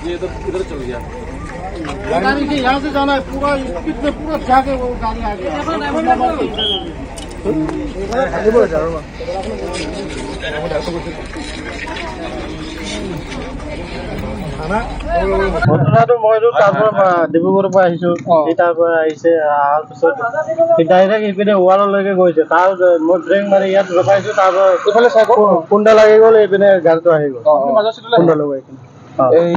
ये तो इधर चल गया गाड़ी के यहाँ से जाना है पूरा स्पीड में पूरा जाके वो गाड़ी आ गया ঘটনাটো মইতো তাৰ পৰা ডিব্ৰুগড়ৰ পৰা আহিছো তাৰ পৰা আহিছে অহাৰ পিছত ডাইৰেক্ট ইপিনে ৱাললৈকে গৈছে তাৰ মই ব্ৰেক মাৰি ইয়াত ৰখাইছো তাৰ পৰা ইফালে চাই কুণ্ডা লাগি গ'ল এইপিনে গাড়ীটো আহি গ'ল কুণ্ডা লগাই এই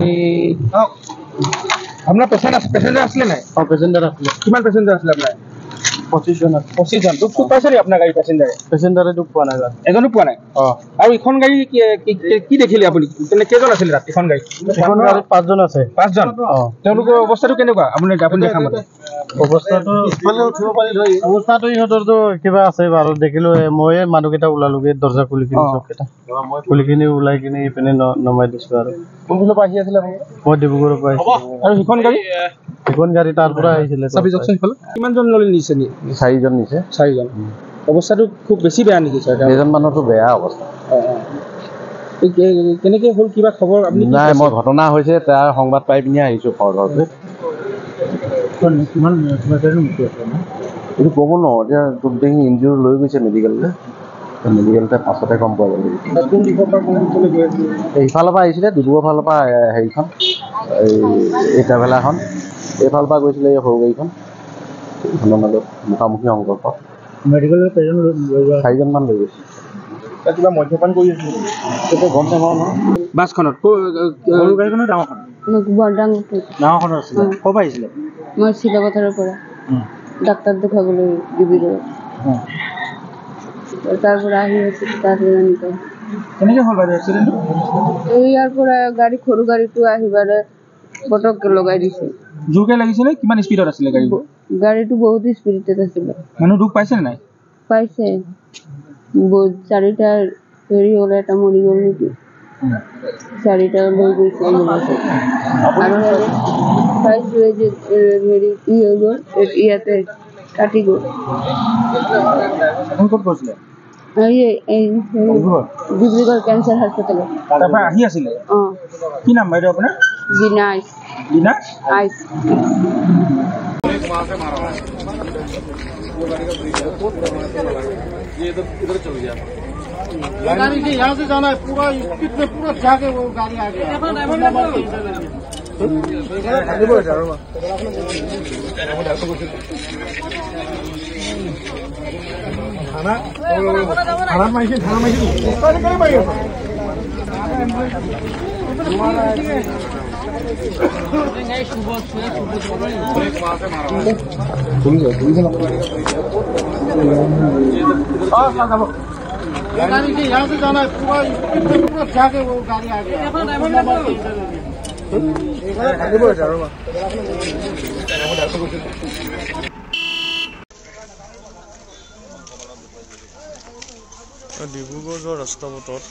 আপনার পেসেঞ্জার আসলে নাই পেসেঞ্জাৰ আছিলে কিমান পেসেঞ্জাৰ আসলে আপনাৰ 25 জন 25 জন দুখ পাইছে নি আপনাৰ গাড়ি পেসেঞ্জাৰে দুখ পোৱা নাই এজনো পোৱা নাই আৰু ইখন গাড়ী কি দেখিলে আপুনি তেনে কেজন আছিল ৰাতি ইখন গাড়ীত 5 জন আছে 5 জন তেওঁলোকৰ অৱস্থাটো কেনেকুৱা আপুনি দেখা মতে অৱস্থাটো ইফালে উঠিব পাৰি ধৰি অৱস্থাটো ইহঁতৰতো কিবা আছে বাৰু দেখিলো মই মানুহকেইটা ওলালোগে দৰ্জা খুলি কিনে চবকেইটা খুলি কিনে ওলাই কিনে ইপিনে নমাই দিছো আৰু কোনফালৰ পৰা আহি আছিলে মই ডিব্ৰুগড়ৰ পৰা আহিছো আৰু সিখন গাড়ী তাৰ পৰা আহিছিলে চাবি জকচন ইফালে কিমান জন ললি নিছে নি 4 জন নিছে 4 জন অৱস্থাটো খুব বেছি বেয়া নেকি স্যাৰ এজন মানুহটো বেয়া অৱস্থা কেনেকৈ হ'ল কিবা খবৰ আপুনি নাই মই ঘটনা হৈছে তাৰ সংবাদ পাই পিনি আহিছো ঘৰতে কিমান এইটো ক'ব ন এতিয়া দুদিন ইনজুৰ লৈ গৈছে মেডিকেললৈ মেডিকেলতে পাছতে গম পোৱা গ'ল এইফালৰ পৰা আহিছিলে ডিব্ৰুগড় ফালৰ পৰা হেৰিখন এই ট্ৰেভেলাৰখন এইফালৰ পৰা গৈছিলে এই সৰু গাড়ীখন মাজত মুখামুখি সংঘৰ্ষ মেডিকেলৰ 4 জন মান লৈ গৈছে কিবা মদ্যপান কৰি আছিল তেতিয়া গম নাপাওঁ ন বাছখনত সৰু গাড়ীখনৰ ডাঙৰখন আছিলে ক'ৰ পৰা আহিছিলে মই চিলাপথাৰৰ পৰা ডাক্তাৰ দেখাবলৈ ডিব্ৰুগড় তাৰ পৰা আহি আছে তাত কেনেকৈ হ'ল বাৰু এক্সিডেণ্ট ইয়াৰ পৰা গাড়ী সৰু গাড়ীটো আহিবাৰে পটককৈ লগাই দিছে জোৰকৈ লাগিছিলে কিমান স্পীডত আছিলে গাড়ীটো বহুত স্পীডত আছিলে মানুহ দুখ পাইছে নে নাই পাইছে 4টা হেৰি হ'ল এটা মৰি গ'ল নেকি 4টা লৈ গৈছে আৰু পাইছোঁ যে হেৰি কি হৈ গ'ল ইয়াতে কাটি গ'ল ক'ত গৈছিলে ডিব্ৰুগড় কেঞ্চাৰ হাস্পাতালত তাৰপৰা আহি আছিলে কি নাম বাইদেউ আপোনাৰ বিনা আইচ ये तो इधर चल गया गाड़ी के यहाँ से जाना है पूरा स्पीड में पूरा जाके वो गाड़ी आ गया गाड़ी के यहाँ से जाना है पूरा स्पीड में पूरा जाके वो गाड़ी आ गया ডিব্ৰুগড় যোৱা ৰাস্তা পথত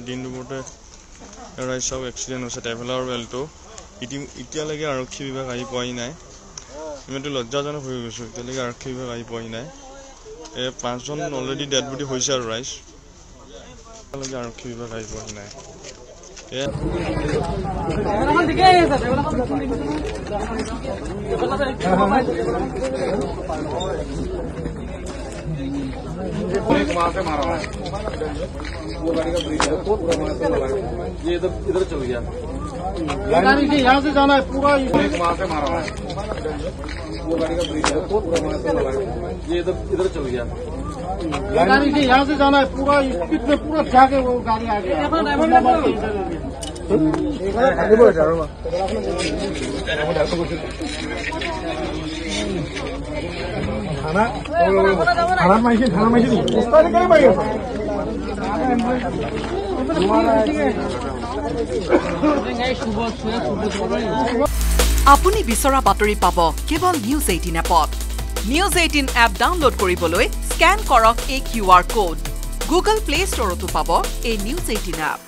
দিন দুপৰতে ৰাইজক এক্সিডেণ্ট হৈছে ট্ৰেভেলাৰ বেলটো এতিয়ালৈকে আৰক্ষী বিভাগ আহি পোৱাই নাই ইমানটো লজ্জাজনক হৈ গৈছোঁ এতিয়ালৈকে আৰক্ষী বিভাগ আহি পোৱাই নাই 5 জন অলৰেডি ডেড বডি হৈছে আৰু ৰাইজ এতিয়ালৈকে আৰক্ষী বিভাগ আহি পোৱাই নাই ये तो इधर चल गया गाड़ी के यहाँ से जाना है पूरा ये तो इधर चल गया गाड़ी के यहाँ से जाना है पूरा स्पीड में पूरा जाके वो गाड़ी आ गया আপুনি বিচৰা বাতৰি পাব কেৱল নিউজ 18 এপত নিউজ 18 এপ ডাউনলোড কৰিবলৈ স্ক্যান কৰক এই QR কোড গুগল প্লে ষ্টৰতো পাব এই নিউজ 18 এপ